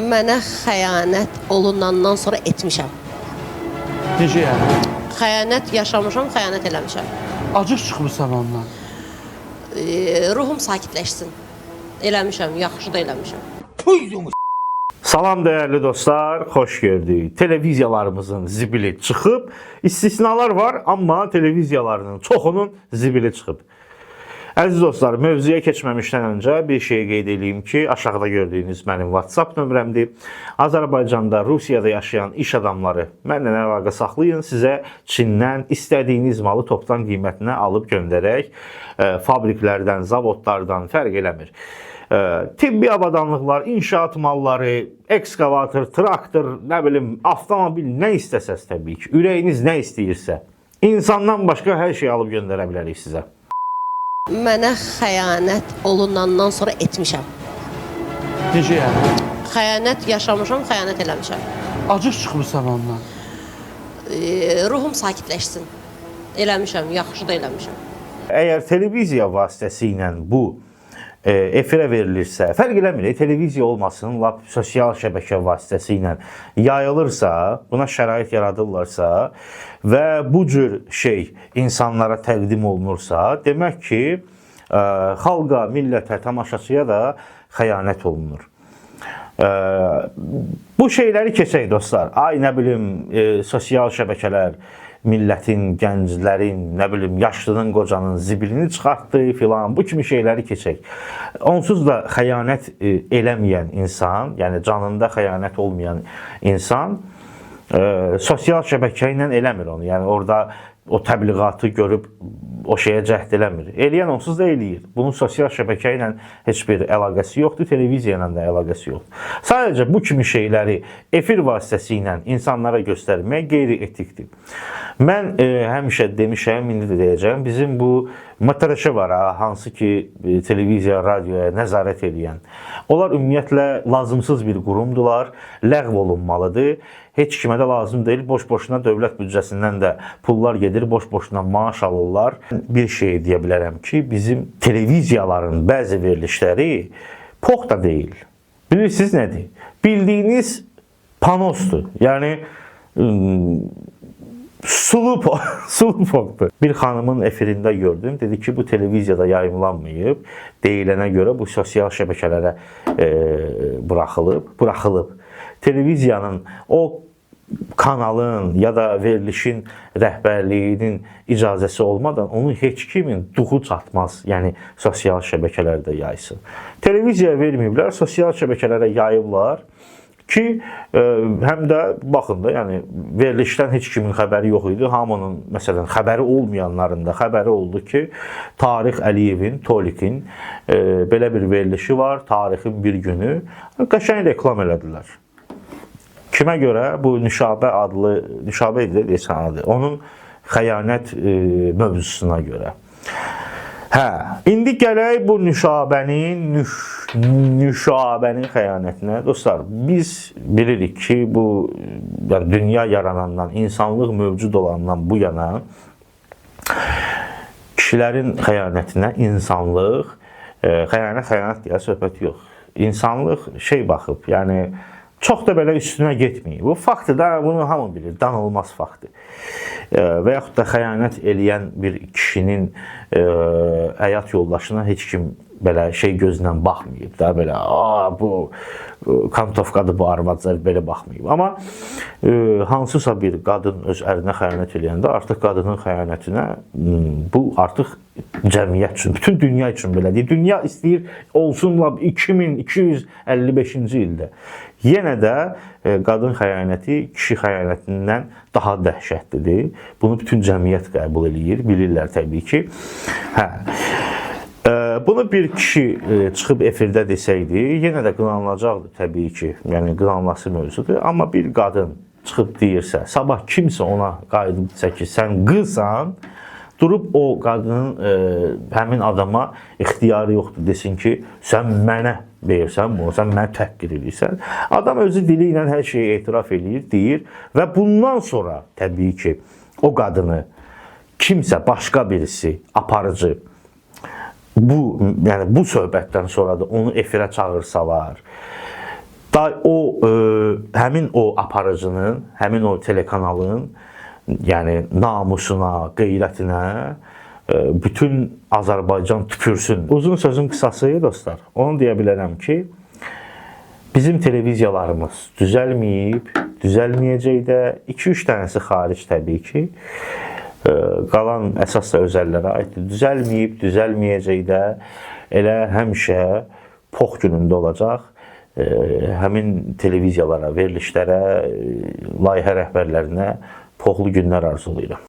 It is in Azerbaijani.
Mənə xəyanət olunandan sonra etmişəm. Necə yəni? Xəyanət yaşamışam, xəyanət eləmişəm. Acıq çıxmısan ondan. Ruhum sakitləşsin. Eləmişəm, yaxşı da eləmişəm. Salam değerli dostlar, hoş gördük. Televiziyalarımızın zibili çıxıb, istisnalar var, amma televiziyalarının çoxunun zibili çıxıb. Əziz dostlar, mövzuya keçməmişdən öncə bir şey qeyd edeyim ki, aşağıda gördüyünüz mənim WhatsApp nömrəmdir. Azərbaycanda, Rusiyada yaşayan iş adamları mənlə əlaqə saxlayın, sizə Çindən istədiyiniz malı topdan qiymətinə alıb göndərək. Fabriklərdən, zavodlardan fərq eləmir. Tibbi avadanlıqlar, inşaat malları, ekskavator, traktor, nə bilim, avtomobil, nə istəsəz təbii ki, ürəyiniz nə istəyirsə, insandan başqa hər şey alıb göndərə bilərik sizə. Mənə xəyanət olunandan sonra etmişəm. Necə yəni? Xəyanət yaşamışam, xəyanət eləmişəm. Acıq çıxmısan ondan. Ruhum sakitləşsin. Eləmişəm, yaxşı da eləmişəm. Əgər televiziya vasitəsilə bu efirə verilirsə, fərq eləmir, televiziya olmasın, lap sosial şəbəkə vasitəsilə yayılırsa, buna şərait yaradırlarsa və bu cür şey insanlara təqdim olunursa, demək ki, xalqa, millətə, tamaşaçıya da xəyanət olunur. Bu şeyləri keçək dostlar. Ay, nə bilim, sosial şəbəkələr millətin, gənclərin, nə bilim, yaşlının, qocanın zibilini çıxartdı filan, bu kimi şeyləri keçək. Onsuz da xəyanət eləməyən insan, yəni canında xəyanət olmayan insan sosial şəbəkə ilə eləmir onu. Yəni orada o təbliğatı görüb o şeyə cəhd eləmir. Eləyən onsuz da eləyir. Bunun sosial şəbəkə ilə heç bir əlaqəsi yoxdur, televiziya ilə də əlaqəsi yoxdur. Sadəcə bu kimi şeyləri efir vasitəsilə insanlara göstərmək qeyri-etikdir. Mən həmişə demişəm, indi də deyəcəm, bizim bu MTRŞ var, hansı ki televiziya, radioya nəzarət edən. Onlar ümumiyyətlə lazımsız bir qurumdular, ləğv olunmalıdır. Heç kimə də lazım deyil, boş-boşuna dövlət büdcəsindən də pullar gedir, boş-boşuna maaş alırlar. Bir şey deyə bilərəm ki, bizim televiziyaların bəzi verilişləri pox da deyil. Bilirsiniz nədir? Bildiyiniz panosdur. Yəni sulu poxdur. Bir xanımın efirində gördüm, dedi ki, bu televiziyada yayımlanmayıb, deyilənə görə bu sosial şəbəkələrə buraxılıb. Televiziyanın o kanalın ya da verilişin rəhbərliyinin icazəsi olmadan onun heç kimin duxu çatmaz. Yəni sosial şəbəkələrdə yaysın. Televiziyaya verməyiblər, sosial şəbəkələrə yayıblar ki, həm də baxın da, yəni verilişdən heç kimin xəbəri yox idi. Hamının, məsələn, xəbəri olmayanların da xəbəri oldu ki, Tarix Əliyevin, Tolikin belə bir verilişi var, tarixin bir günü. Qəşəng reklam elədilər. Kimə görə? Bu Nüşabə adlı, Nüşabə idi deyəsən adı, onun xəyanət mövzusuna görə. İndi gələk bu Nüşabənin xəyanətinə. Dostlar, biz bilirik ki, bu dünya yaranandan, insanlıq mövcud olandan bu yana kişilərin xəyanətinə insanlıq, xəyanət deyə söhbət yox. İnsanlıq şey baxıb, yəni çox da belə üstünə getməyib. Bu faktdır da, bunu hamı bilir, danılmaz faktdır. Və yaxud da xəyanət eləyən bir kişinin həyat yoldaşına heç kim belə şey gözlə baxmayıb da, belə bu kantovkadır, bu arvadlar belə baxmayıb. Amma hansısa bir qadın öz ərinə xəyanət eləyəndə artıq qadının xəyanətinə bu artıq cəmiyyət üçün, bütün dünya üçün belədir. Dünya istəyir olsun 2255-ci ildə. Yenə də qadın xəyanəti kişi xəyanətindən daha dəhşətlidir. Bunu bütün cəmiyyət qəbul edir, bilirlər təbii ki. Bunu bir kişi çıxıb efirdə desəydi, yenə də qınanılacaqdır təbii ki. Yəni qınanılması mövzudur. Amma bir qadın çıxıb deyirsə, sabah kimsə ona qayıdıb desə ki, sən qızsan, durub o qadının həmin adama ixtiyarı yoxdur, desin ki, sən mənə deyirsən bunu, sən mənə təhqir edirsən. Adam özü dili ilə hər şeyi etiraf edir, deyir və bundan sonra təbii ki, o qadını kimsə, başqa birisi, aparıcı, yəni bu söhbətdən sonra da onu efirə çağırsalar, həmin o aparıcının, həmin o telekanalın, yəni namusuna, qeyrətinə bütün Azərbaycan tüpürsün. Uzun sözün qısası dostlar, onu deyə bilərəm ki, bizim televiziyalarımız düzəlməyib, düzəlməyəcək də. 2-3 dənəsi xaric təbii ki. Qalan əsas da özəllərə aiddir. Düzəlməyib, düzəlməyəcək də. Elə həmişə pox günündə olacaq. Həmin televiziyalara, verilişlərə, layihə rəhbərlərinə poxlu günlər arzulayıram.